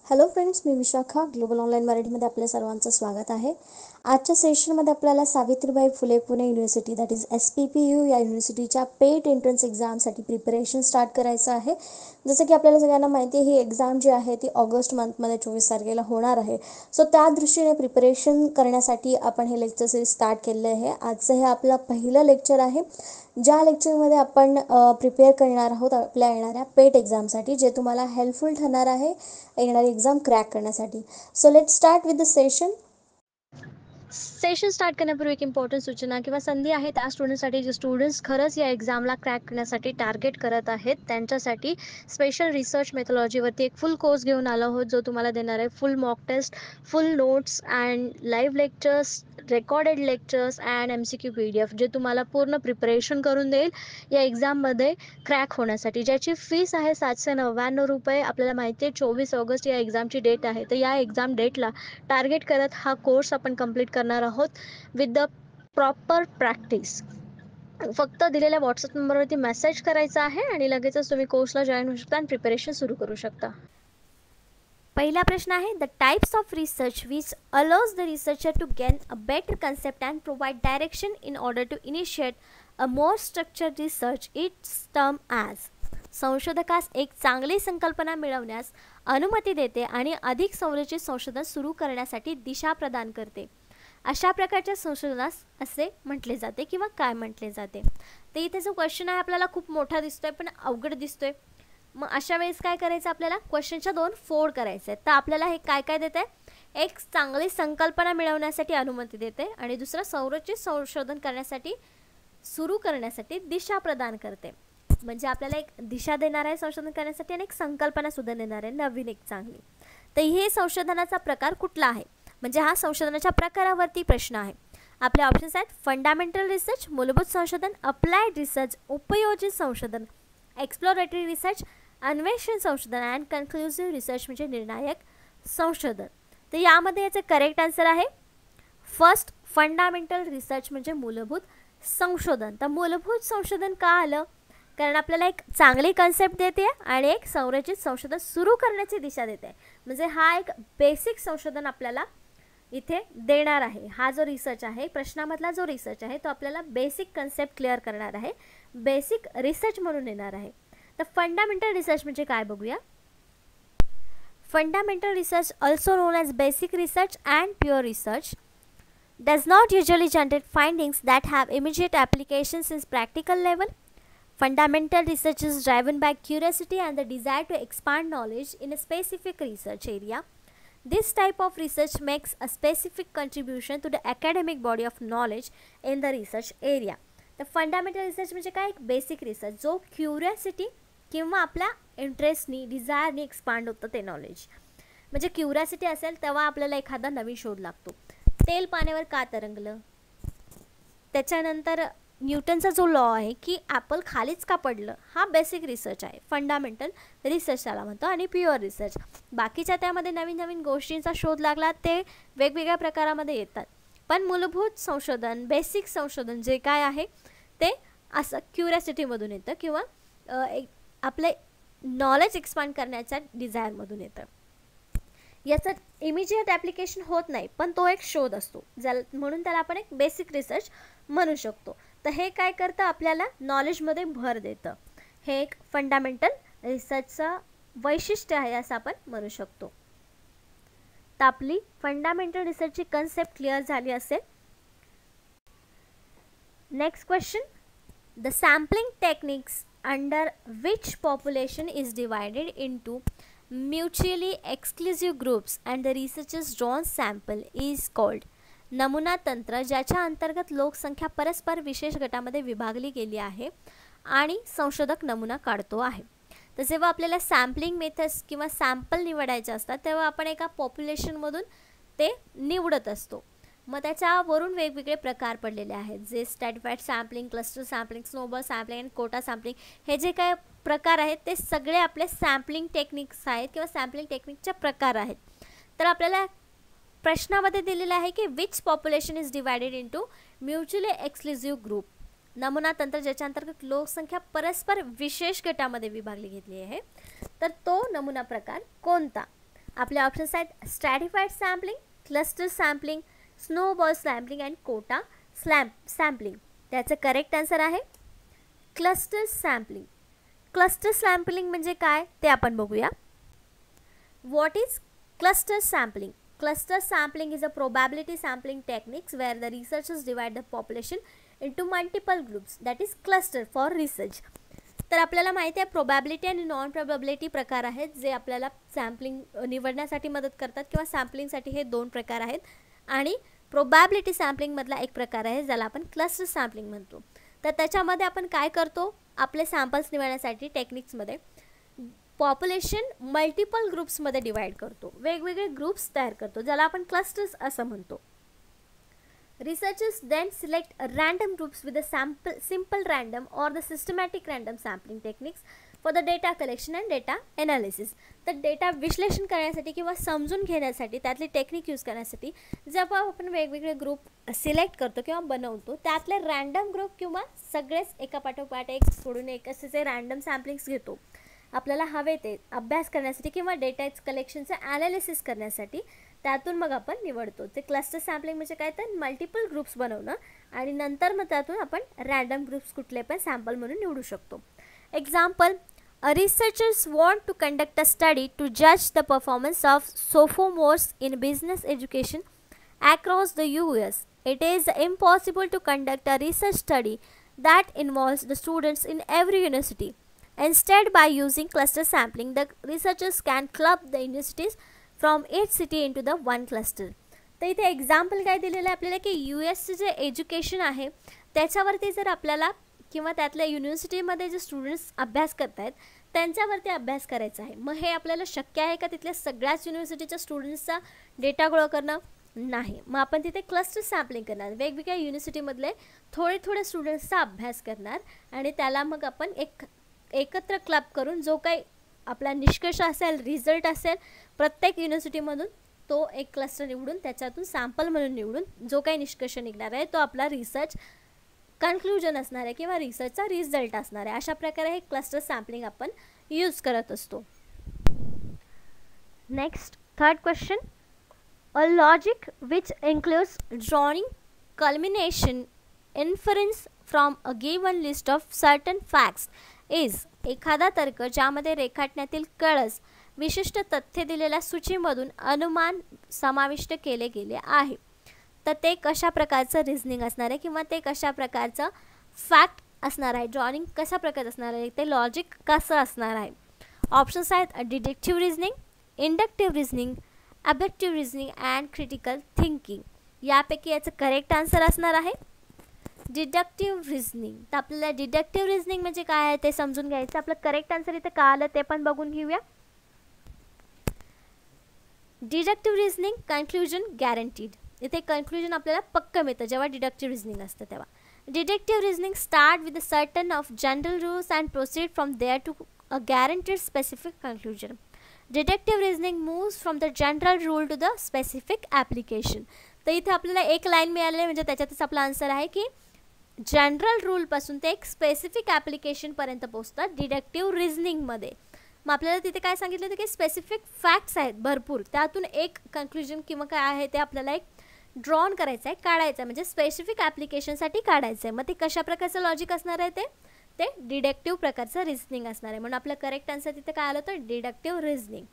Hello friends, मी Vishakha. Global online मराठीमध्ये आपल्या सर्वांचं स्वागत आहे. आजच्या सेशनमध्ये आपल्याला Savitribai Phule Pune university that is SPPU या युनिव्हर्सिटीच्या पेट एंट्रन्स एक्झामसाठी प्रिपरेशन स्टार्ट करायचं आहे. जसं की आपल्याला सगळ्यांना माहिती आहे, ही एक्झाम जी आहे ती ऑगस्ट मंथमध्ये 24 तारखेला होणार आहे. सो त्या दृष्टीने प्रिपरेशन करण्यासाठी आपण हे लेक्चर सिरीज स्टार्ट केलेलं आहे. आजचं हे आपलं पहिलं लेक्चर आहे, ज्या लेक्चरमध्ये आपण प्रिपेअर करणार आहोत आपल्या येणाऱ्या पेट एक्झामसाठी, जे तुम्हाला हेल्पफुल ठरणार आहे येणारी एक्झाम क्रॅक करण्यासाठी. So let start with the session. Session start करण्यापूर्वी एक इम्पॉर्टंट सूचना किंवा संधी आहे त्या स्टुडंटसाठी जे स्टुडंट्स खरंच या एक्झामला क्रॅक करण्यासाठी टार्गेट करत आहेत त्यांच्यासाठी स्पेशल रिसर्च मेथॉलॉजीवरती एक फुल कोर्स घेऊन आलो आहोत, जो तुम्हाला देणार आहे full mock test, full notes and live lectures, recorded lectures and MCQ PDF, जे तुम्हाला पूर्ण प्रिपरेशन करून देईल या एक्झाममध्ये क्रॅक होण्यासाठी. ज्याची फीस आहे 799 रुपये. आपल्याला माहिती आहे 24 ऑगस्ट या एक्झामची डेट आहे, तर या एक्झाम डेटला टार्गेट करत हा कोर्स आपण कंप्लीट करणार आहोत विथ द प्रॉपर प्रॅक्टिस. फक्त दिलेल्या व्हॉट्सअप नंबरवरती मेसेज करायचा आहे आणि लगेचच तुम्ही कोर्सला जॉईन होऊ शकता आणि प्रिपरेशन सुरू करू शकता. पहिला प्रश्न आहे, the types of research which allows the researcher to gain a better concept and provide direction in order to initiate a more structured research it's term as. संशोधकास एक चांगली संकल्पना मिळवण्यास अनुमती देते आणि अधिक संरचित संशोधन सुरू करण्यासाठी दिशा प्रदान करते. अशा प्रकारच्या संशोधनास असे म्हटले जाते किंवा काय म्हटले जाते. तर इथे जो क्वेश्चन आहे आपल्याला खूप मोठा दिसतोय पण अवघड दिसतोय. मग अशा वेळेस काय करायचं, आपल्याला क्वेश्चनच्या 2 फोड करायचे आहेत. तर आपल्याला हे काय काय देते, एक चांगली संकल्पना मिळवण्यासाठी अनुमती देते आणि दुसरं संरचित संशोधन करण्यासाठी सुरू करण्यासाठी दिशा प्रदान करते. म्हणजे आपल्याला एक दिशा देणार आहे संशोधन करण्यासाठी आणि एक संकल्पना सुद्धा देणार आहे नवीन एक चांगली. तर हे संशोधनाचा प्रकार कुठला आहे, म्हणजे हा संशोधनाच्या प्रकारावरती प्रश्न आहे. आपले ऑप्शन्स आहेत फंडामेंटल रिसर्च, मूलभूत संशोधन, अप्लाइड रिसर्च, उपयोजित संशोधन, एक्सप्लोरेटरी रिसर्च, अन्वेषण संशोधन अँड कन्क्लुसिव्ह रिसर्च म्हणजे निर्णायक संशोधन. तर यामध्ये याचं करेक्ट आन्सर आहे फर्स्ट, फंडामेंटल रिसर्च म्हणजे मूलभूत संशोधन. तर मूलभूत संशोधन का आलं, कारण आपल्याला एक चांगली कन्सेप्ट देते आणि एक संरचित संशोधन सुरू करण्याची दिशा देते. म्हणजे हा एक बेसिक संशोधन आपल्याला इथे देणार आहे. हा जो रिसर्च आहे, प्रश्नामधला जो रिसर्च आहे तो आपल्याला बेसिक कन्सेप्ट क्लिअर करणार आहे, बेसिक रिसर्च म्हणून येणार आहे. तर फंडामेंटल रिसर्च म्हणजे काय बघूया. Fundamental research, also non as basic research and pure research, does not usually generate findings that have immediate applications in practical level. Fundamental research is driven by curiosity and the desire to expand knowledge in a specific research area. This type of research makes a specific contribution to the academic body of knowledge in the research area. तर fundamental research म्हणजे काय, एक basic research जो curiosity किंवा आपल्या इंटरेस्टनी, डिझायरनी expand होतं ते knowledge. म्हणजे क्युरियोसिटी असेल तेव्हा आपल्याला एखादा नवीन शोध लागतो. तेल पाण्यावर का तरंगलं, त्याच्यानंतर न्यूटनचा जो लॉ आहे की ॲपल खालीच का पडलं, हा बेसिक रिसर्च आहे, फंडामेंटल रिसर्च त्याला म्हणतो. आणि प्युअर रिसर्च, बाकीच्या त्यामध्ये नवीन नवीन गोष्टींचा शोध लागला, ते वेगवेगळ्या प्रकारामध्ये येतात. पण मूलभूत संशोधन, बेसिक संशोधन जे काय आहे ते असं क्युरियोसिटीमधून येतं किंवा आपले नॉलेज एक्सपांड करण्याच्या डिझायरमधून येतं. याचं इमिजिएट ॲप्लिकेशन होत नाही, पण तो एक शोध असतो, म्हणून त्याला आपण एक बेसिक रिसर्च म्हणू शकतो. तर हे काय करतं, आपल्याला नॉलेजमध्ये भर देतं. हे एक फंडामेंटल रिसर्चचं वैशिष्ट्य आहे असं आपण म्हणू शकतो. तर आपली फंडामेंटल रिसर्चची कन्सेप्ट क्लिअर झाली असेल. Next question, the sampling techniques under which population is divided into mutually exclusive groups and the researchers drawn sample is called. नमुना तंत्र, ज्याच्या अंतर्गत लोकसंख्या परस्पर विशेष गटामध्ये विभागली गेली आहे आणि संशोधक नमुना काढतो आहे. तर जेव्हा आपल्याला सॅम्पलिंग मेथड्स किंवा सॅम्पल निवडायचे असतात तेव्हा आपण एका पॉप्युलेशनमधून ते निवडत असतो. मग त्याच्यावरून वेगवेगळे प्रकार पडलेले आहेत, जे स्ट्रॅटिफाईड sampling, cluster sampling, snowball sampling आणि कोटा सॅम्पलिंग. हे जे काय प्रकार आहेत ते सगळे आपले सॅम्पलिंग टेक्निक्स आहेत किंवा सॅम्पलिंग टेक्निकचे प्रकार आहेत. तर आपल्याला प्रश्नामध्ये दिलेलं आहे की which population is divided into mutually exclusive group. नमुना तंत्र ज्याच्या अंतर्गत लोकसंख्या परस्पर विशेष गटामध्ये विभागली घेतली आहे, तर तो नमुना प्रकार कोणता. आपले ऑप्शन्स आहेत stratified sampling, cluster sampling, snowball sampling and quota sampling. त्याचं करेक्ट आन्सर आहे क्लस्टर सॅम्पलिंग. क्लस्टर सॅम्पलिंग म्हणजे काय ते आपण बघूया. What is cluster sampling? Cluster sampling is a probability sampling techniques where the researchers divide the population into multiple groups, that is cluster for research. तर आपल्याला माहिती आहे प्रोबॅबिलिटी आणि नॉन प्रोबॅबिलिटी प्रकार आहेत जे आपल्याला सॅम्पलिंग निवडण्यासाठी मदत करतात किंवा सॅम्पलिंगसाठी हे दोन प्रकार आहेत. आणि प्रोबॅबिलिटी सॅम्पलिंगमधला एक प्रकार आहे ज्याला आपण क्लस्टर सॅम्पलिंग म्हणतो. तर त्याच्यामध्ये आपण काय करतो, आपले सॅम्पल्स निवडण्यासाठी टेक्निक्समध्ये पॉप्युलेशन मल्टिपल ग्रुप्समध्ये डिवाइड करतो, वेगवेगळे ग्रुप्स तयार करतो ज्याला आपण क्लस्टर्स असं म्हणतो. Researchers then select random groups with a simple random or the systematic random sampling techniques for the data collection and data analysis. तर डेटा विश्लेषण करण्यासाठी किंवा समजून घेण्यासाठी त्यातली टेक्निक यूज करण्यासाठी जेव्हा आपण वेगवेगळे ग्रुप सिलेक्ट करतो किंवा बनवतो त्यातले रँडम ग्रुप किंवा सगळेच एका पाठोपाठ एक सोडून एक असे जे रँडम सॅम्पलिंग्स घेतो आपल्याला हवे ते अभ्यास करण्यासाठी किंवा डेटा कलेक्शनचं ॲनालिसिस करण्यासाठी, त्यातून मग आपण निवडतो. ते क्लस्टर सॅम्पलिंग म्हणजे काय तर मल्टिपल ग्रुप्स बनवणं आणि नंतर मग त्यातून आपण रँडम ग्रुप्स कुठले पण सॅम्पल म्हणून निवडू शकतो. Example, researchers want to conduct a study to जज the performance of sophomores in business education across the US. It is impossible to conduct a research study that involves the students in every university. Instead, by using cluster sampling, the researchers can club the universities from each city into the one cluster. तर इथे example काय दिलेलं आहे आपल्याला की US जे education आहे त्याच्यावरती जर आपल्याला किंवा त्यातल्या युनिव्हर्सिटीमध्ये जे स्टुडंट्स अभ्यास करत आहेत त्यांच्यावरती अभ्यास करायचा आहे. मग हे आपल्याला शक्य आहे का तिथल्या सगळ्याच युनिव्हर्सिटीच्या स्टुडंट्सचा डेटा गोळा करणं? नाही. मग आपण तिथे क्लस्टर सॅम्पलिंग करणार, वेगवेगळ्या युनिव्हर्सिटीमधले थोडे स्टुडंट्सचा अभ्यास करणार आणि त्याला मग आपण एकत्र क्लब करून जो काही आपला निष्कर्ष असेल, रिझल्ट असेल प्रत्येक युनिव्हर्सिटीमधून तो एक क्लस्टर निवडून त्याच्यातून सॅम्पल म्हणून निवडून जो काही निष्कर्ष निघणार आहे तो आपला रिसर्च कन्क्लुजन असणार आहे किंवा रिसर्चचा रिझल्ट असणार आहे. अशा प्रकारे हे क्लस्टर सॅम्पलिंग आपण यूज करत असतो. Next, third question, a logic which includes drawing, culmination, inference from a given list of certain facts is. एखादा तर्क ज्यामध्ये रेखाटण्यातील कळस विशिष्ट तथ्य दिलेल्या सूचीमधून अनुमान समाविष्ट केले गेले आहे. तर ते कशा प्रकारचं रिझनिंग असणार आहे किंवा ते कशा प्रकारचं फॅक्ट असणार आहे, ड्रॉइंग कशा प्रकारचं असणार आहे, ते लॉजिक कसं असणार आहे. ऑप्शन्स आहेत deductive reasoning, inductive reasoning, abductive reasoning and critical thinking. यापैकी याचं करेक्ट आन्सर असणार आहे डिडक्टिव्ह रिझनिंग. तर आपल्याला डिडक्टिव्ह रिझनिंग म्हणजे काय आहे ते समजून घ्यायचं. आपलं करेक्ट आन्सर इथं का आलं ते पण बघून घेऊया. Deductive reasoning conclusion guaranteed. इथे कन्क्लुजन आपल्याला पक्कं मिळतं जेव्हा डिडक्टिव्ह रिझनिंग असतं तेव्हा. Deductive reasoning start with a certain of general rules and proceed from there to a guaranteed specific conclusion. Deductive reasoning moves from the general rule to the specific application. तर इथे आपल्याला एक line मिळाली आहे म्हणजे त्याच्यातच आपला आन्सर आहे की जनरल रूलपासून ते एक स्पेसिफिक ॲप्लिकेशनपर्यंत पोचतात डिडक्टिव्ह रिझनिंगमध्ये. मग आपल्याला तिथे काय सांगितलं होतं की स्पेसिफिक फॅक्ट्स आहेत भरपूर, त्यातून एक कन्क्लुजन किंवा काय आहे ते आपल्याला एक ड्रॉन करायचं आहे, काढायचं आहे, म्हणजे स्पेसिफिक ॲप्लिकेशनसाठी काढायचं आहे. मग ते कशा प्रकारचं लॉजिक असणार आहे ते डिडक्टिव्ह प्रकारचं रिझनिंग असणार आहे. म्हणून आपलं करेक्ट आन्सर तिथे काय आलं होतं deductive reasoning.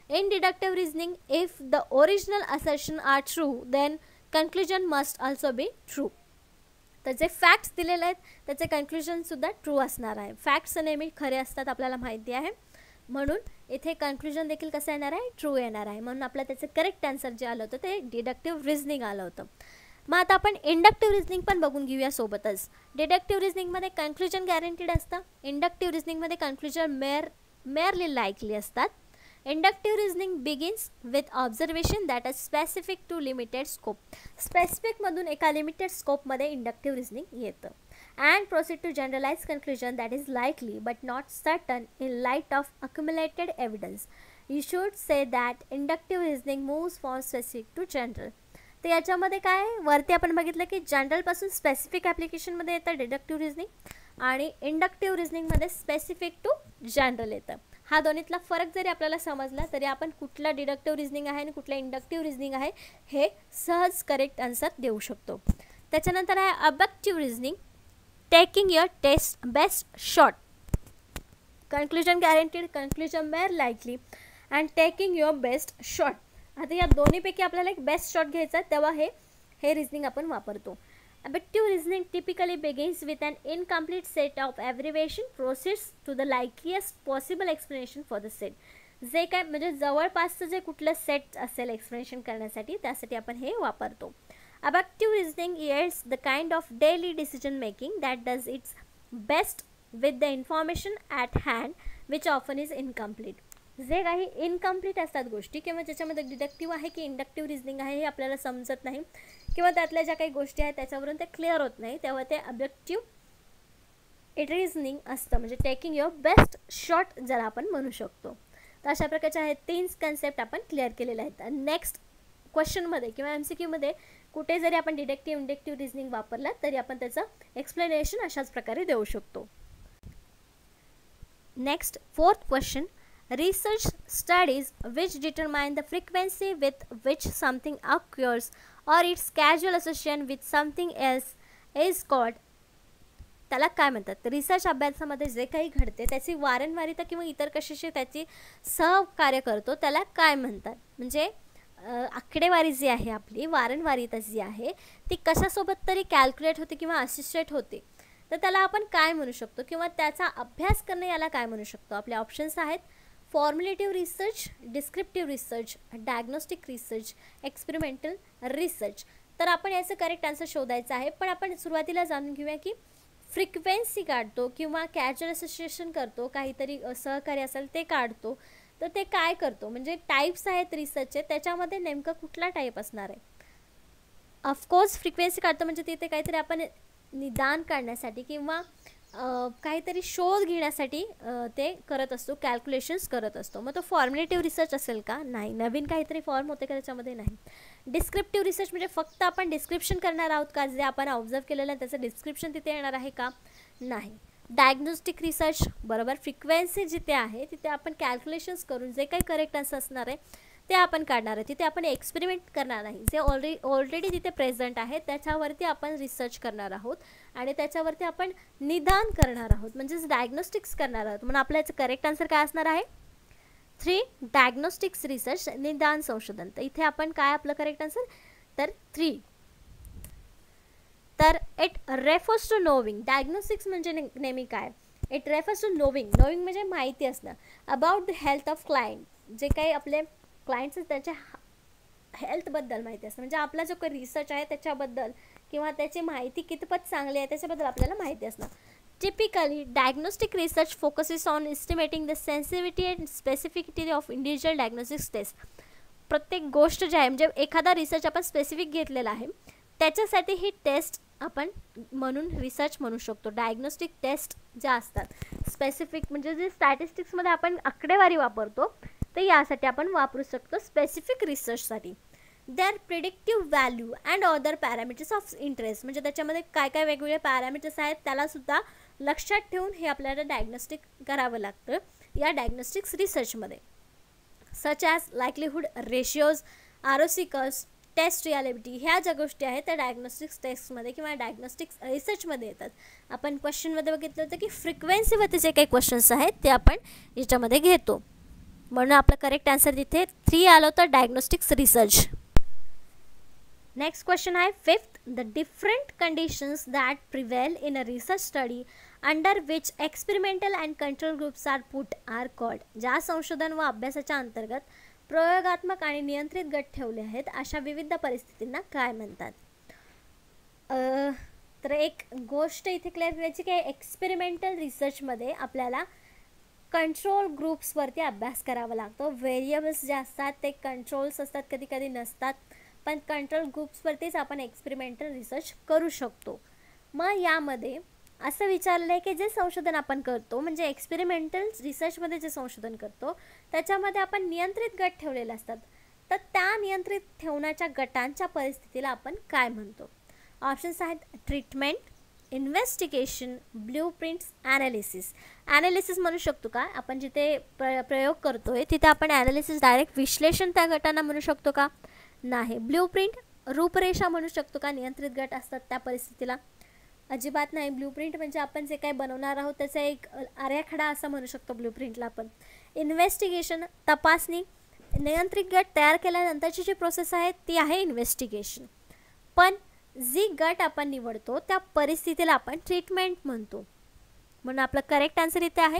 In deductive reasoning if the original assertion are true then conclusion must also be true. तर जे फॅक्ट्स दिलेले आहेत त्याचे कन्क्लुजनसुद्धा ट्रू असणार आहे. फॅक्ट्स नेहमी खरे असतात आपल्याला माहिती आहे, म्हणून इथे कन्क्लुजन देखील कसं येणार आहे ट्रू येणार आहे. म्हणून आपलं त्याचं करेक्ट आन्सर जे आलं होतं ते डिडक्टिव्ह रिझनिंग आलं होतं. मग आता आपण इंडक्टिव्ह रिझनिंग पण बघून घेऊया सोबतच. डिडक्टिव्ह रिझनिंगमध्ये कन्क्लुजन गॅरंटीड असतं, इंडक्टिव्ह रिझनिंगमध्ये कन्क्लुजन मेअरली लाईकली असतात. Inductive reasoning begins with observation that is specific to limited scope. स्पेसिफिकमधून एका लिमिटेड स्कोपमध्ये इंडक्टिव्ह रिझनिंग येतं. And proceed to generalize conclusion that is likely but not certain in light of accumulated evidence. You should say that inductive reasoning moves from specific to general. तर याच्यामध्ये काय आहे, वरती आपण बघितलं की जनरलपासून स्पेसिफिक ॲप्लिकेशनमध्ये येतं डिडक्टिव्ह रिझनिंग आणि इंडक्टिव्ह रिझनिंगमध्ये स्पेसिफिक टू जनरल येतं. हा दोन्हीतला फरक जरी आपल्याला समजला तरी आपण कुठला डिडक्टिव्ह रिझनिंग आहे आणि कुठला इंडक्टिव्ह रिझनिंग आहे हे सहज करेक्ट आन्सर देऊ शकतो. त्याच्यानंतर आहे abductive reasoning, taking your test best shot, conclusion guaranteed, conclusion mere likely and taking your best shot. आता या दोन्हीपैकी आपल्याला एक बेस्ट शॉट घ्यायचा आहे, तेव्हा हे रिझनिंग आपण वापरतो. Abductive reasoning typically begins with an incomplete set of abbreviation, proceeds to the likeliest possible explanation for the set. जे काय म्हणजे जवळपासचं जे कुठलं सेट असेल एक्सप्लेनेशन करण्यासाठी त्यासाठी आपण हे वापरतो. Abductive reasoning yields the kind of daily decision making that does its best with the information at hand, which often is incomplete. जे काही इनकम्प्लीट असतात गोष्टी किंवा ज्याच्यामध्ये डिडक्टिव्ह आहे की इंडक्टिव्ह रिझनिंग आहे हे आपल्याला समजत नाही किंवा त्यातल्या ज्या काही गोष्टी आहेत त्याच्यावरून ते क्लिअर होत नाही, तेव्हा ते अबडक्टिव्ह रिझनिंग असतं, म्हणजे टेकिंग युअर बेस्ट शॉट ज्याला आपण म्हणू शकतो. तर अशा प्रकारचे आहेत 3 कन्सेप्ट आपण क्लिअर केलेले आहेत. नेक्स्ट क्वेश्चनमध्ये किंवा MCQमध्ये कुठे जरी आपण डिडक्टिव्ह इंडक्टिव्ह रिझनिंग वापरला तरी आपण त्याचं एक्सप्लेनेशन अशाच प्रकारे देऊ शकतो. Next 4th question, research studies which determine the frequency with which something occurs or its causal association with something else is called. त्याला काय म्हणतात? रिसर्च अभ्यासामध्ये जे काही घडते त्याची वारंवारिता किंवा इतर कशाशी त्याची सहकार्य करतो त्याला काय म्हणतात? म्हणजे आकडेवारी जी आहे आपली वारंवारिता जी आहे ती कशासोबत तरी कॅल्क्युलेट होते किंवा असिस्टेट होते, तर त्याला आपण काय म्हणू शकतो किंवा त्याचा अभ्यास करणे याला काय म्हणू शकतो? आपले ऑप्शन्स आहेत formulative research, descriptive research, diagnostic research, experimental research. तर आपण याचं करेक्ट आन्सर शोधायचं आहे, पण आपण सुरुवातीला जाणून घेऊया की फ्रिक्वेन्सी काढतो किंवा कॅज्युअल असोसिएशन करतो, काहीतरी सहकार्य असेल ते काढतो, तर ते काय करतो? म्हणजे टाईप्स आहेत रिसर्चचे, त्याच्यामध्ये नेमकं कुठला टाईप असणार आहे? ऑफकोर्स फ्रिक्वेन्सी काढतो म्हणजे तिथे काहीतरी आपण निदान काढण्यासाठी किंवा काहीतरी शोध घेण्यासाठी ते करत असतो, कॅल्क्युलेशन्स करत असतो. मग तो फॉर्म्युलेटिव्ह रिसर्च असेल का? नाही. नवीन काहीतरी फॉर्म होते का त्याच्यामध्ये? नाही. डिस्क्रिप्टिव्ह रिसर्च म्हणजे फक्त आपण डिस्क्रिप्शन करणार आहोत का? जे आपण ऑब्झर्व केलेलं आहे त्याचं डिस्क्रिप्शन तिथे येणार आहे का? नाही. डायग्नोस्टिक रिसर्च बरोबर, फ्रिक्वेन्सी जिथे आहे तिथे आपण कॅल्क्युलेशन्स करून जे काही करेक्ट आन्सर असणार आहे ते आपण काढणार आहे. तिथे आपण एक्सपेरिमेंट करणार नाही, जे ऑलरेडी तिथे प्रेझेंट आहे त्याच्यावरती आपण रिसर्च करणार आहोत आणि त्याच्यावरती आपण निदान करणार आहोत, म्हणजेच डायग्नोस्टिक्स करणार आहोत. म्हणून आपल्या याचं करेक्ट आन्सर काय असणार आहे? 3 डायग्नोस्टिक्स रिसर्च, निदान संशोधन. तर इथे आपण काय आपलं करेक्ट आन्सर? तर 3. तर it refers to knowing, diagnostics म्हणजे नेहमी काय? इट रेफर्स टू नोविंग म्हणजे माहिती असणं about the health of client. जे काही आपले क्लायंट्स त्याच्या हेल्थबद्दल माहिती असतं, म्हणजे आपला जो काही रिसर्च आहे त्याच्याबद्दल किंवा त्याची माहिती कितपत चांगली आहे त्याच्याबद्दल आपल्याला माहिती असणं. Typically diagnostic research focuses on estimating the sensitivity and specificity of individual diagnostics test. प्रत्येक गोष्ट जी आहे म्हणजे एखादा रिसर्च आपण स्पेसिफिक घेतलेला आहे त्याच्यासाठी ही टेस्ट आपण म्हणून रिसर्च म्हणू शकतो. डायग्नोस्टिक टेस्ट ज्या असतात स्पेसिफिक म्हणजे जे स्टॅटिस्टिक्समध्ये आपण आकडेवारी वापरतो तर यासाठी आपण वापरू शकतो स्पेसिफिक रिसर्चसाठी. Their predictive value and other parameters of interest, म्हणजे त्याच्यामध्ये काय काय वेगवेगळे पॅरामीटर्स आहेत त्यालासुद्धा लक्षात ठेवून हे आपल्याला डायग्नोस्टिक करावं लागतं या डायग्नोस्टिक्स रिसर्चमध्ये. Such as likelihood ratios, ROC curves, test reality, ह्या ज्या गोष्टी आहेत त्या डायग्नोस्टिक्स टेस्टमध्ये किंवा डायग्नोस्टिक्स रिसर्चमध्ये येतात. आपण क्वेश्चनमध्ये बघितलं होतं की फ्रिक्वेन्सीवरती जे काही क्वेश्चन्स आहेत ते आपण याच्यामध्ये घेतो, म्हणून आपलं करेक्ट आन्सर तिथे 3 आलं होतं, डायग्नोस्टिक्स रिसर्च. नेक्स्ट क्वेश्चन आहे 5th, the different conditions that prevail in a research study under which experimental and control groups are put are called. ज्या संशोधन व अभ्यासाच्या अंतर्गत प्रयोगात्मक आणि नियंत्रित गट ठेवले आहेत अशा विविध परिस्थितींना काय म्हणतात? तर एक गोष्ट इथे क्लिअर करायची की एक्सपेरिमेंटल रिसर्चमध्ये आपल्याला कंट्रोल ग्रुप्सवरती अभ्यास करावा लागतो. व्हेरिएबल्स जे असतात ते कंट्रोल्स असतात, कधी कधी नसतात, पण कंट्रोल ग्रुप्सवरतीच आपण एक्सपेरिमेंटल रिसर्च करू शकतो. मग यामध्ये असं विचारलं आहे की जे संशोधन आपण करतो म्हणजे एक्सपेरिमेंटल रिसर्चमध्ये जे संशोधन करतो त्याच्यामध्ये आपण नियंत्रित गट ठेवलेले असतात, तर त्या नियंत्रित ठेवण्याच्या गटांच्या परिस्थितीला आपण काय म्हणतो? ऑप्शन्स आहेत ट्रीटमेंट, इन्व्हेस्टिगेशन, ब्ल्यूप्रिंट्स, ॲनालिसिस. ॲनालिसिस म्हणू शकतो का आपण जिथे प्रयोग करतोय तिथे आपण ॲनालिसिस डायरेक्ट विश्लेषण त्या गटांना म्हणू शकतो का? नाही. ब्ल्यूप्रिंट रूपरेषा म्हणू शकतो का नियंत्रित गट असतात त्या परिस्थितीला? अजिबात नाही. ब्ल्यूप्रिंट म्हणजे आपण जे काही बनवणार आहोत त्याचा एक आराखडा असं म्हणू शकतो ब्ल्यूप्रिंटला आपण. इन्व्हेस्टिगेशन तपासणी, नियंत्रित गट तयार केल्यानंतरची जी प्रोसेस आहे ती आहे इन्व्हेस्टिगेशन. पण जी गट आपण निवडतो त्या परिस्थितीला आपण ट्रीटमेंट म्हणतो. म्हणून आपलं करेक्ट आन्सर इथे आहे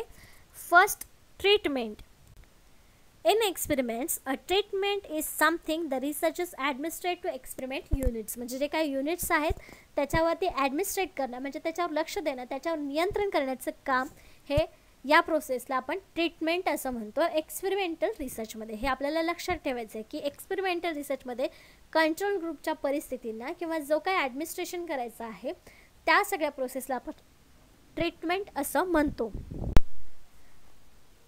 first, treatment. In experiments a treatment is something the researchers administrate to experiment units. म्हणजे जे काही युनिट्स आहेत त्याच्यावरती ॲडमिनिस्ट्रेट करणं म्हणजे त्याच्यावर लक्ष देणं, त्याच्यावर नियंत्रण करण्याचं काम हे या प्रोसेसला आपण ट्रीटमेंट असं म्हणतो एक्सपेरिमेंटल रिसर्चमध्ये. हे आपल्याला लक्षात ठेवायचं आहे की एक्सपेरिमेंटल रिसर्चमध्ये कंट्रोल ग्रुपच्या परिस्थितींना किंवा जो काही ॲडमिनिस्ट्रेशन करायचं आहे त्या सगळ्या प्रोसेसला आपण ट्रीटमेंट असं म्हणतो.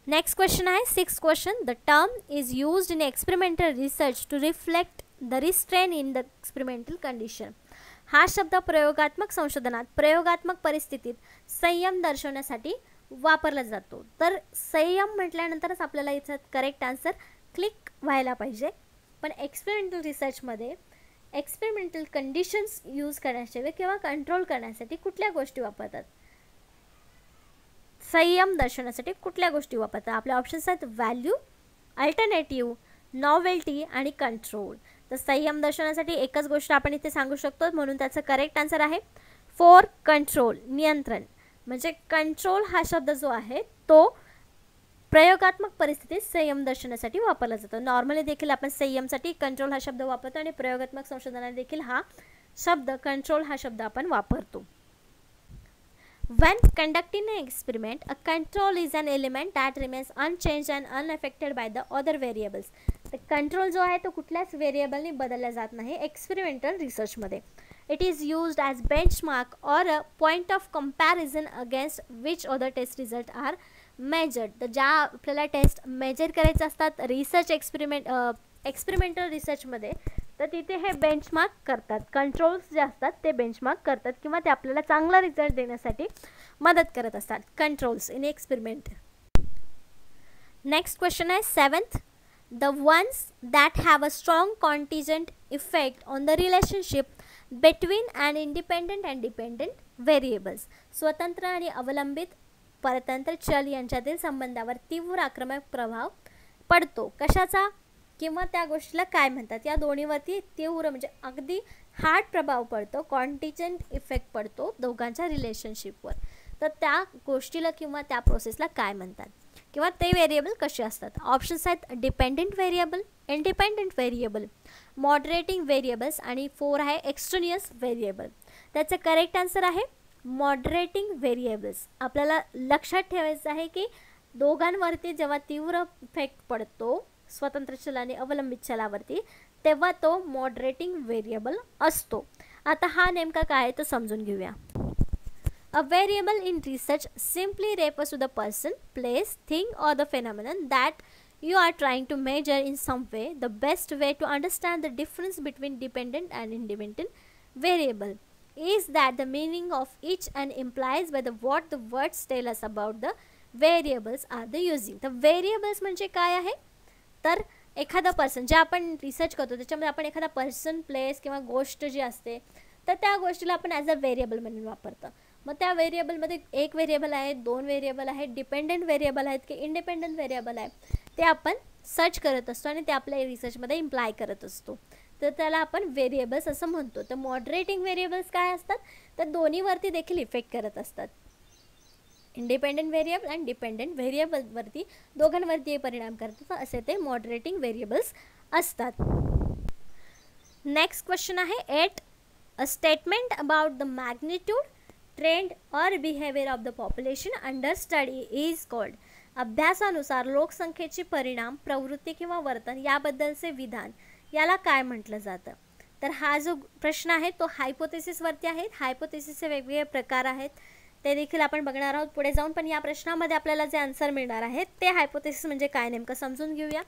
नेक्स्ट क्वेश्चन आहे 6th question. The term is used in experimental research to reflect the restrain in the experimental condition. हा शब्द प्रयोगात्मक संशोधनात प्रयोगात्मक परिस्थितीत संयम दर्शवण्यासाठी वापरला जातो. तर संयम म्हटल्यानंतरच आपल्याला इथं करेक्ट आन्सर क्लिक व्हायला पाहिजे. पण एक्सपेरिमेंटल रिसर्चमध्ये एक्सपेरिमेंटल कंडिशन्स यूज करण्यासाठी किंवा कंट्रोल करण्यासाठी कुठल्या गोष्टी वापरतात? संयम दर्शवण्यासाठी कुठल्या गोष्टी वापरतात? आपले ऑप्शन्स आहेत व्हॅल्यू, अल्टरनेटिव्ह, नॉवेल्टी आणि कंट्रोल. तर संयम दर्शवण्यासाठी एकच गोष्ट आपण इथे सांगू शकतो म्हणून त्याचं करेक्ट आन्सर आहे 4, कंट्रोल, नियंत्रण. म्हणजे कंट्रोल हा शब्द जो आहे तो प्रयोगात्मक परिस्थितीत संयम दर्शवण्यासाठी वापरला जातो. नॉर्मली देखील आपण संयमसाठी कंट्रोल हा शब्द वापरतो आणि प्रयोगात्मक संशोधनात देखील हा शब्द कंट्रोल हा शब्द आपण वापरतो. When conducting an experiment, a control is an element that remains unchanged and unaffected by the other variables. तर कंट्रोल जो आहे तो कुठल्याच व्हेरिएबलने बदलला जात नाही एक्सपेरिमेंटल रिसर्चमध्ये. It is used as benchmark or a point of comparison against which other test result are measured. तर ज्या आपल्याला टेस्ट मेजर करायचे असतात रिसर्च एक्सपेरिमेंटल रिसर्चमध्ये तर तिथे हे बेंचमार्क करतात. कंट्रोल्स जे असतात ते बेंचमार्क करतात किंवा ते आपल्याला चांगला रिझल्ट देण्यासाठी मदत करत असतात controls in experiment. Next question आहे 7th. The ones that have a strong contingent effect on the relationship between and independent and dependent variables. स्वतंत्र आणि अवलंबित परतंत्र चल यांच्यातील संबंधावर तीव्र आक्रमक प्रभाव पडतो. कशाचा किंवा त्या गोष्टीला काय म्हणतात? या दोन्हीवरती तीव्र म्हणजे अगदी हार्ड प्रभाव पडतो, कॉन्टिजंट इफेक्ट पडतो दोघांच्या रिलेशनशिपवर. तर त्या गोष्टीला किंवा त्या प्रोसेसला काय म्हणतात किंवा ते व्हेरिएबल कसे असतात? ऑप्शन्स आहेत dependent variable, independent variable, moderating variables आणि 4 आहे एक्स्ट्रेनियस व्हेरिएबल. त्याचं करेक्ट आन्सर आहे मॉडरेटिंग व्हेरिएबल्स. आपल्याला लक्षात ठेवायचं आहे की दोघांवरती जेव्हा तीव्र इफेक्ट पडतो स्वतंत्र चल आणि अवलंबित चलावरती तेव्हा तो मॉडरेटिंग व्हेरिएबल असतो. आता हा नेमका काय आहे तो समजून घेऊया. A variable in research simply refers to the person, place, thing or the phenomenon that you are trying to measure in some way. The best way to understand the difference between dependent and independent variable is that the meaning of each and implies by the what the words tell us about the variables are the using. The variables म्हणजे काय आहे? तर एखादा person जे आपण research करतो त्याच्यामध्ये आपण एखादा पर्सन, प्लेस किंवा गोष्ट जी असते तर त्या गोष्टीला आपण ॲज अ व्हेरिएबल म्हणून वापरतो. मग त्या व्हेरिएबलमध्ये एक व्हेरिएबल आहे, 2 व्हेरिएबल आहेत, डिपेंडंट व्हेरिएबल आहेत की इंडिपेंडंट व्हेरिएबल आहे ते आपण सर्च करत असतो आणि ते आपल्या रिसर्चमध्ये इम्प्लाय करत असतो. तर त्याला आपण व्हेरिएबल्स असं म्हणतो. तर मॉडरेटिंग व्हेरिएबल्स काय असतात तर दोन्हीवरती देखील इफेक्ट करत असतात. इंडिपेंडंट व्हेरिएबल आणि डिपेंडंट व्हेरिएबलवरती दोघांवरती परिणाम करतात असे ते मॉडरेटिंग व्हेरिएबल्स असतात. नेक्स्ट क्वेश्चन आहे 8. A statement about the magnitude, trend or behaviour of the population under study is called. अभ्यासानुसार लोकसंख्येचे परिणाम, प्रवृत्ती किंवा वर्तन याबद्दलचे विधान याला काय म्हटलं जातं? तर हा जो प्रश्न आहे तो हायपोथेसिसवरती आहे. हायपोथेसिसचे वेगवेगळे प्रकार आहेत ते देखील आपण बघणार आहोत पुढे जाऊन. पण या प्रश्नामध्ये आपल्याला जे आन्सर मिळणार आहे ते हायपोथेसिस म्हणजे काय नेमकं समजून घेऊया.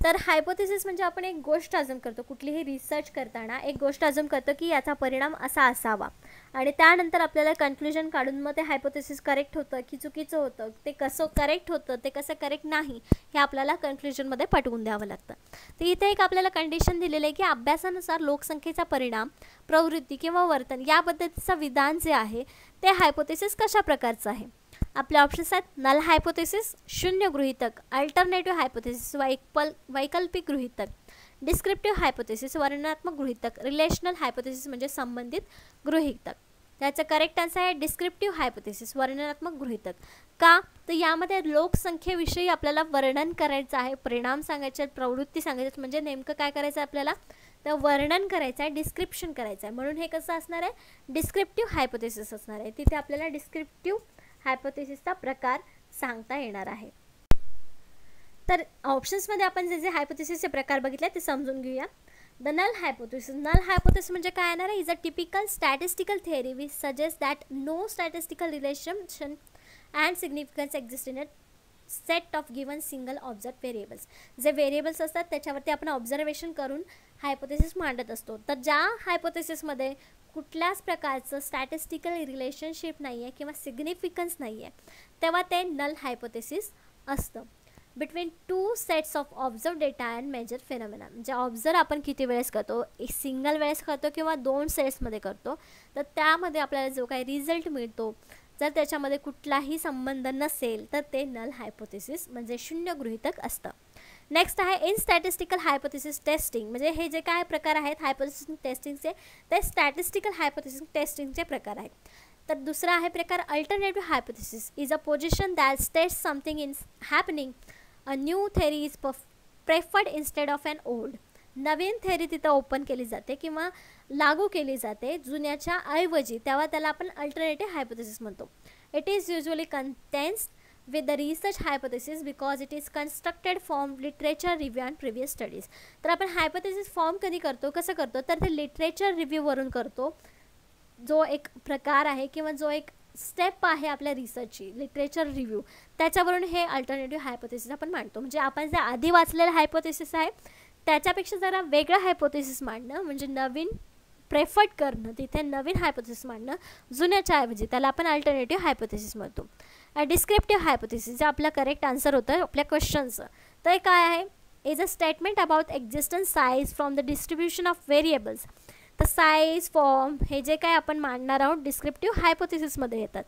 तर हायपोथेसिस म्हणजे आपण एक गोष्ट अझ्युम करतो, कुठलीही रिसर्च करताना एक गोष्ट अझ्युम करतो की याचा परिणाम असा असावा, आणि त्यानंतर आपल्याला कन्क्लुजन काढून मग ते हायपोथेसिस करेक्ट होतं की चुकीचं होतं, ते कसं करेक्ट होतं, ते कसं करेक्ट नाही, हे आपल्याला कन्क्लुजनमध्ये पटवून द्यावं लागतं. तर इथे एक आपल्याला कंडिशन दिलेलं आहे की अभ्यासानुसार लोकसंख्येचा परिणाम, प्रवृत्ती किंवा वर्तन या पद्धतीचं विधान जे आहे ते हायपोथेसिस कशा प्रकारचं आहे. आपले ऑप्शन्स आहेत नल हायपोथेसिस, शून्य गृहीतक, अल्टरनेटिव्ह हायपोथेसिस, वैकल्पिक गृहीतक, डिस्क्रिप्टिव्ह हायपोथेसिस, वर्णनात्मक गृहीतक, रिलेशनल हायपोथेसिस म्हणजे संबंधित गृहीतक. त्याचं करेक्ट आन्सर आहे डिस्क्रिप्टिव्ह हायपोथेसिस, वर्णनात्मक गृहीतक. का तर यामध्ये लोकसंख्येविषयी आपल्याला वर्णन करायचं आहे, परिणाम सांगायचे आहेत, प्रवृत्ती सांगायची, म्हणजे नेमकं काय करायचं आहे आपल्याला, तर वर्णन करायचं आहे, डिस्क्रिप्शन करायचं आहे. म्हणून हे कसं असणार आहे, डिस्क्रिप्टिव्ह हायपोथेसिस असणार आहे. तिथे आपल्याला डिस्क्रिप्टिव्ह हायपोथेसिसचा प्रकार सांगता येणार आहे. तर ऑप्शन्समध्ये आपण जे हायपोथेसिसचे प्रकार बघितले ते समजून घेऊया. The null hypothesis. Null hypothesis म्हणजे काय येणार आहे, is a typical statistical theory which suggest that no statistical relation and significance exist in a set of given single observe variables. जे व्हेरिएबल्स असतात त्याच्यावरती आपण ऑब्झर्वेशन करून हायपोथेसिस मांडत असतो. तर ज्या हायपोथेसिसमध्ये कुठल्याच प्रकारचं स्टॅटिस्टिकल रिलेशनशिप नाही आहे किंवा सिग्निफिकन्स नाही आहे, तेव्हा ते नल हायपोथेसिस असतं. Between two sets of observe data and measure phenomena. म्हणजे ऑब्झर्व आपण किती वेळेस करतो, एक सिंगल वेळेस करतो किंवा दोन सेट्समध्ये करतो, तर त्यामध्ये आपल्याला जो काही रिझल्ट मिळतो, जर त्याच्यामध्ये कुठलाही संबंध नसेल तर ते नल हायपोथेसिस म्हणजे शून्य गृहीतक असतं. नेक्स्ट आहे इन स्टॅटिस्टिकल हायपोथेसिस टेस्टिंग. म्हणजे हे जे काय प्रकार आहेत हायपोथेसिस टेस्टिंगचे, ते स्टॅटिस्टिकल हायपोथेसिस टेस्टिंगचे प्रकार आहेत. तर दुसरा आहे प्रकार alternative hypothesis, is a position that states something in happening, a new theory is preferred instead of an old. नवीन थेअरी तिथं ओपन केली जाते किंवा लागू केली जाते जुन्याच्या ऐवजी, तेव्हा त्याला आपण अल्टरनेटिव्ह हायपोथेसिस म्हणतो. It is usually contains with the research hypothesis because it is constructed from literature review and previous studies. तर आपण हायपोथेसिस फॉर्म कधी करतो, कसं करतो, तर ते लिटरेचर रिव्ह्यूवरून करतो. जो एक प्रकार आहे किंवा जो एक स्टेप आहे आपल्या रिसर्चची, लिटरेचर रिव्ह्यू, त्याच्यावरून हे अल्टरनेटिव्ह हायपोथेसिस आपण मांडतो. म्हणजे आपण जे आधी वाचलेलं हायपोथेसिस आहे त्याच्यापेक्षा जरा वेगळं हायपोथेसिस मांडणं, म्हणजे नवीन प्रेफर्ड करणं, तिथे नवीन हायपोथेसिस मांडणं जुन्याच्या ऐवजी, त्याला आपण अल्टरनेटिव्ह हायपोथेसिस म्हणतो. डिस्क्रिप्टिव्ह हायपोथेसिस जे आपला करेक्ट आन्सर होतं आपल्या क्वेश्चनचं, तर काय आहे, is a statement about existence size from the distribution of variables. तर साईज, फॉर्म हे जे काय आपण मांडणार आहोत डिस्क्रिप्टिव्ह हायपोथेसिसमध्ये येतात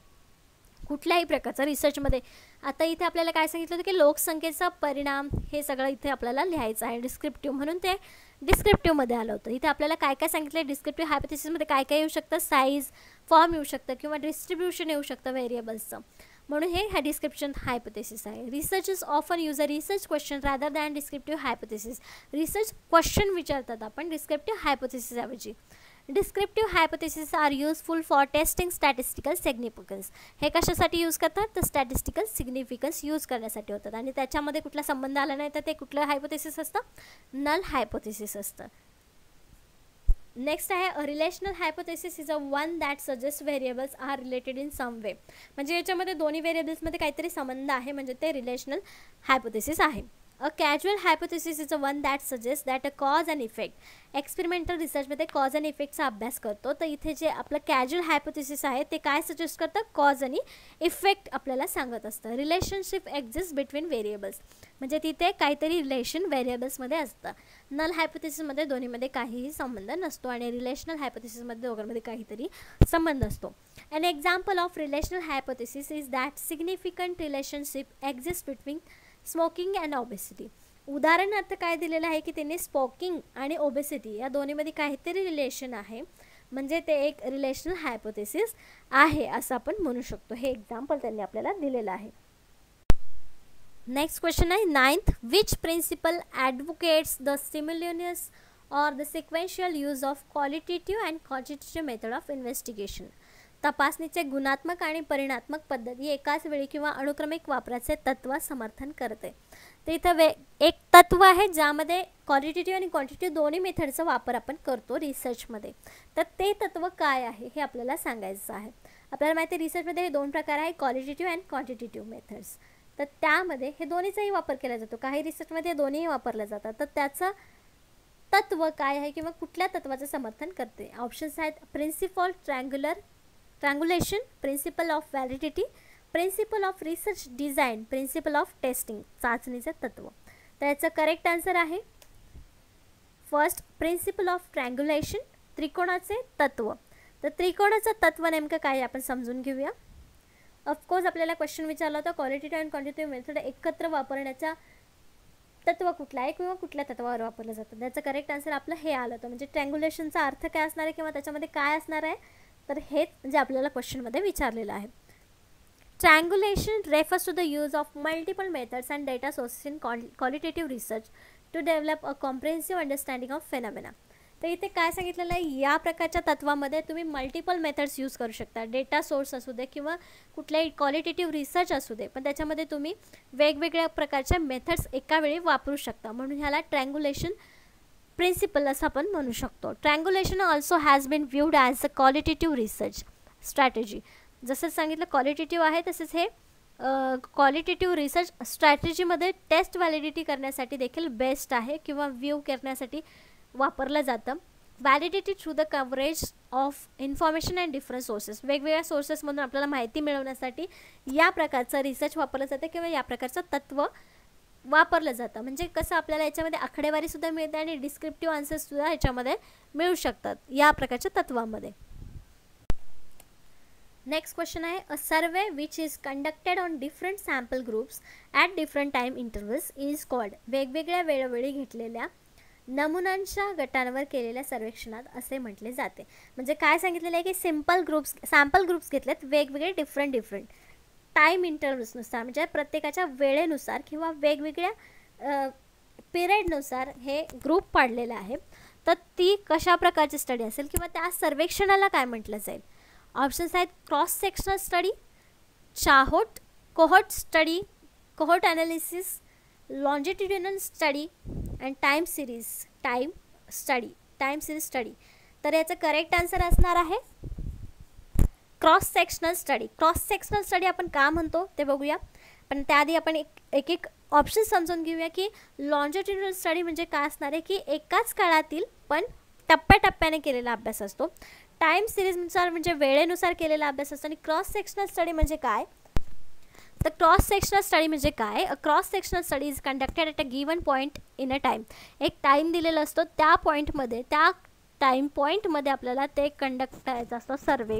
कुठल्याही प्रकारचं रिसर्चमध्ये. आता इथे आपल्याला काय सांगितलं होतं की लोकसंख्येचा परिणाम, हे सगळं इथे आपल्याला लिहायचं आहे डिस्क्रिप्टिव्ह, म्हणून ते डिस्क्रिप्टिव्हमध्ये आलं होतं. इथे आपल्याला काय काय सांगितलं, डिस्क्रिप्टिव्ह हायपोथेसिसमध्ये काय काय येऊ शकतं, साईज, फॉर्म येऊ शकतं किंवा डिस्ट्रीब्युशन येऊ शकतं व्हेरिएबल्सचं, म्हणून हे डिस्क्रिप्शन हायपोथेसिस आहे. Researchers often use a research question rather than descriptive hypothesis. Research question विचारतात आपण डिस्क्रिप्टिव्ह हायपोथेसिस ऐवजी. Descriptive hypothesis are useful for testing statistical significance. हे कशासाठी यूज करतात, तर स्टॅटिस्टिकल सिग्निफिकन्स यूज करण्यासाठी होतात, आणि त्याच्यामध्ये कुठला संबंध आला नाही तर ते कुठलं हायपोथेसिस असतं, नल हायपोथेसिस असतं. नेक्स्ट आहे relational hypothesis is a one that suggest variables are related in some way. म्हणजे याच्यामध्ये दोन्ही व्हेरिएबल्समध्ये काहीतरी संबंध आहे, म्हणजे ते रिलेशनल हायपोथेसिस आहे. A casual hypothesis is a one that suggest that a cause and effect. Experimental रिसर्चमध्ये कॉज अँड इफेक्टचा अभ्यास करतो, तर इथे जे आपलं कॅज्युअल हायपोथेसिस आहे ते काय सजेस्ट करतं, कॉज आणि इफेक्ट आपल्याला सांगत असतं. रिलेशनशिप एक्झिस्ट बिटवीन व्हेरिएबल्स, म्हणजे तिथे काहीतरी रिलेशन व्हेरिएबल्समध्ये असतं. नल हायपोथेसिसमध्ये दोन्हीमध्ये काहीही संबंध नसतो, आणि रिलेशनल हायपोथेसिसमध्ये दोघांमध्ये काहीतरी संबंध असतो. An example of relational hypothesis is that significant relationship exists between smoking and obesity. उदाहरणार्थ काय दिलेलं आहे की त्यांनी स्मोकिंग आणि ओबेसिटी या दोन्हीमध्ये काहीतरी रिलेशन आहे, म्हणजे ते एक रिलेशनल हायपोथेसिस आहे असं आपण म्हणू शकतो. हे एक्झाम्पल त्यांनी आपल्याला दिलेलं आहे. नेक्स्ट क्वेश्चन आहे 9th. Which principle advocates the simultaneous or the sequential use of qualitative and quantitative method of investigation. तपासणीचे गुणात्मक आणि परिणात्मक पद्धती एकाच वेळी किंवा अनुक्रमिक वापराचे तत्व समर्थन करते. तर इथं एक तत्व आहे ज्यामध्ये क्वालिटेटिव्ह आणि क्वांटिटेटिव्ह दोन्ही मेथडचा वापर आपण करतो रिसर्चमध्ये. तर ते तत्व काय आहे हे आपल्याला सांगायचं आहे. आपल्याला माहिती आहे रिसर्चमध्ये हे दोन प्रकार आहे, क्वालिटेटिव्ह अँड क्वांटिटेटिव्ह मेथड्स. तर त्यामध्ये हे दोन्हीचाही वापर केला जातो. काही रिसर्चमध्ये दोन्हीही वापरले जातात. तर त्याचं तत्व काय आहे किंवा कुठल्या तत्वाचं समर्थन करते? ऑप्शन्स आहेत principle triangulation, principle of validity, principle of research design, principle of testing, चाचणीचं तत्व. तर याचं करेक्ट आन्सर आहे फर्स्ट प्रिन्सिपल ऑफ ट्रँग्युलेशन, त्रिकोणाचे तत्व. तर त्रिकोणाचं तत्व नेमकं काय आपण समजून घेऊया. ऑफकोर्स आपल्याला क्वेश्चन विचारला होता क्वालिटेटिव्ह अँड क्वांटिटेटिव्ह मेथड एकत्र वापरण्याचा तत्व कुठला आहे किंवा कुठल्या तत्वावर वापरलं जातं. त्याचं करेक्ट आन्सर आपलं हे आलं होतं. म्हणजे ट्रँग्युलेशनचा अर्थ काय असणार आहे किंवा त्याच्यामध्ये काय असणार आहे, तर हेच म्हणजे आपल्याला क्वेश्चनमध्ये विचारलेलं आहे. Triangulation refers to the use of multiple methods and data sources in qualitative research to develop a comprehensive understanding of phenomena. तर इथे काय सांगितलेलं आहे, या प्रकारच्या तत्वामध्ये तुम्ही मल्टिपल मेथड्स यूज करू शकता. डेटा सोर्स असू दे किंवा कुठल्याही क्वालिटेटिव्ह रिसर्च असू दे, पण त्याच्यामध्ये तुम्ही वेगवेगळ्या प्रकारच्या मेथड्स एका वेळी वापरू शकता. म्हणून ह्याला ट्रँग्युलेशन प्रिन्सिपल असं आपण म्हणू शकतो. Triangulation also has been viewed as a qualitative research strategy. जसं सांगितलं क्वालिटेटिव्ह आहे, तसेच हे क्वालिटेटिव्ह रिसर्च स्ट्रॅटेजीमध्ये टेस्ट व्हॅलिडिटी करण्यासाठी देखील बेस्ट आहे किंवा व्ह्यू करण्यासाठी वापरलं जातं. Validity through the coverage of information and different sources. वेगवेगळ्या सोर्सेसमधून आपल्याला माहिती मिळवण्यासाठी या प्रकारचं रिसर्च वापरलं जातं किंवा या प्रकारचं तत्व वापरलं जातं. म्हणजे कसं आपल्याला याच्यामध्ये आकडेवारीसुद्धा मिळते आणि डिस्क्रिप्टिव्ह आन्सर्ससुद्धा ह्याच्यामध्ये मिळू शकतात या प्रकारच्या तत्वामध्ये. नेक्स्ट क्वेश्चन आहे a survey which is conducted on different sample groups at different time intervals is called. वेगवेगळ्या वेळोवेळी घेतलेल्या नमुन्यांच्या गटांवर केलेल्या सर्वेक्षणात असे म्हटले जाते. म्हणजे काय सांगितलेलं आहे की सॅम्पल ग्रुप्स घेतलेत वेगवेगळे डिफरंट टाईम इंटरव्हल्सनुसार, म्हणजे प्रत्येकाच्या वेळेनुसार किंवा वेगवेगळ्या पिरियडनुसार हे ग्रुप पाडलेला आहे. तर ती कशा प्रकारची स्टडी असेल किंवा त्या सर्वेक्षणाला काय म्हटलं जाईल. ऑप्शन्स आहेत cross sectional study, cohort study, cohort analysis, longitudinal study and time series study. तर याचं करेक्ट आन्सर असणार आहे cross sectional study. Cross sectional study आपण का म्हणतो ते बघूया, पण त्याआधी आपण एक ऑप्शन समजून घेऊया की लॉन्जिट्युडिनल स्टडी म्हणजे काय असणार आहे की एकाच काळातील पण टप्प्याटप्प्याने केलेला अभ्यास असतो. टाईम सिरीजनुसार म्हणजे वेळेनुसार केलेला अभ्यास असतो. आणि क्रॉस सेक्शनल स्टडी म्हणजे काय, तर क्रॉस सेक्शनल स्टडी म्हणजे काय, cross sectional study is conducted at a given point in a time. एक टाईम दिलेला असतो, त्या टाईम पॉईंटमध्ये आपल्याला ते कंडक्ट करायचं असतं सर्वे.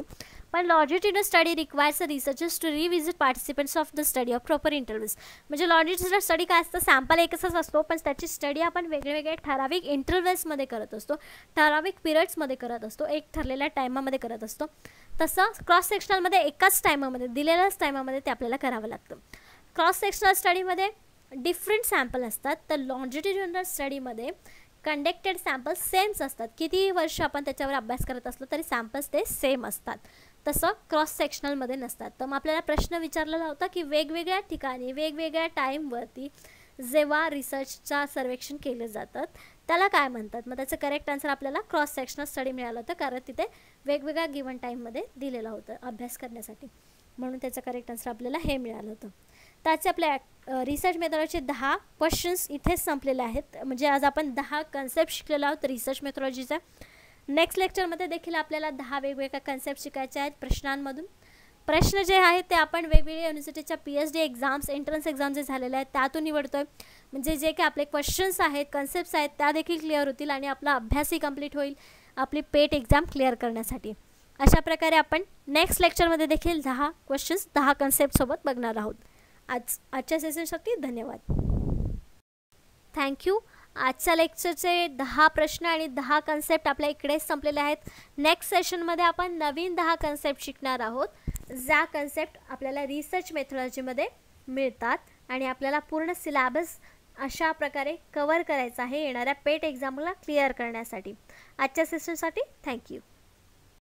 पण longitudinal study requires researchers to revisit participants of the study of proper intervals. म्हणजे लॉन्जिट्युडिनल स्टडी काय असतं, सॅम्पल एकच असतो पण त्याची स्टडी आपण वेगवेगळ्या ठराविक इंटरव्हल्समध्ये करत असतो, ठराविक पिरियड्समध्ये करत असतो, एक ठरलेल्या टायमामध्ये करत असतो. तसं क्रॉस सेक्शनलमध्ये एकाच टायमामध्ये दिलेल्याच टायमामध्ये ते आपल्याला करावं लागतं. क्रॉस सेक्शनल स्टडीमध्ये डिफरंट सॅम्पल असतात, तर लॉन्जिट्युडिनल स्टडीमध्ये कंडक्टेड सॅम्पल्स सेम्स असतात. कितीही वर्ष आपण त्याच्यावर अभ्यास करत असलो तरी सॅम्पल्स ते सेम असतात. तसं क्रॉस सेक्शनलमध्ये नसतात. तर मग आपल्याला प्रश्न विचारलेला होता की वेगवेगळ्या ठिकाणी वेगवेगळ्या टाईमवरती जेव्हा रिसर्चचं सर्वेक्षण केलं जातं त्याला काय म्हणतात. मग त्याचं करेक्ट आन्सर आपल्याला क्रॉस सेक्शनल स्टडी मिळालं होतं, कारण तिथे वेगवेगळ्या गिवन टाईममध्ये दिलेलं होतं अभ्यास करण्यासाठी. म्हणून त्याचं करेक्ट आन्सर आपल्याला हे मिळालं होतं. त्याचे आपल्या रिसर्च मेथॉडॉलॉजीचे 10 क्वेश्चन्स इथेच संपलेले आहेत. म्हणजे आज आपण 10 कन्सेप्ट शिकलेलो आहोत रिसर्च मेथॉडॉलॉजीचा. नेक्स्ट लेक्चरमध्ये देखील आपल्याला 10 वेगवेगळ्या कन्सेप्ट शिकायचे आहेत प्रश्नांमधून. प्रश्न जे आहेत ते आपण वेगवेगळ्या युनिव्हर्सिटीच्या PhD एक्झाम्स, एंट्रन्स एक्झाम जे झालेले आहेत त्यातून निवडतो आहे. म्हणजे जे काही आपले क्वेश्चन्स आहेत, कन्सेप्ट्स आहेत त्या देखील क्लिअर होतील आणि आपला अभ्यासही कंप्लीट होईल आपली पेट एक्झाम क्लिअर करण्यासाठी. अशा प्रकारे आपण नेक्स्ट लेक्चरमध्ये देखील 10 क्वेश्चन्स 10 कन्सेप्टसोबत बघणार आहोत. आजच्या सेशनसाठी धन्यवाद. थँक्यू. आजच्या लेक्चरचे 10 प्रश्न आणि 10 कन्सेप्ट आपल्या इकडेच संपलेले आहेत. नेक्स्ट सेशनमध्ये आपण नवीन 10 कन्सेप्ट शिकणार आहोत, ज्या कन्सेप्ट आपल्याला रिसर्च मेथॉडॉलॉजीमध्ये मिळतात आणि आपल्याला पूर्ण सिलॅबस अशा प्रकारे कवर करायचा आहे येणाऱ्या पेट एक्झामला क्लिअर करण्यासाठी. आजच्या सेशनसाठी थँक्यू.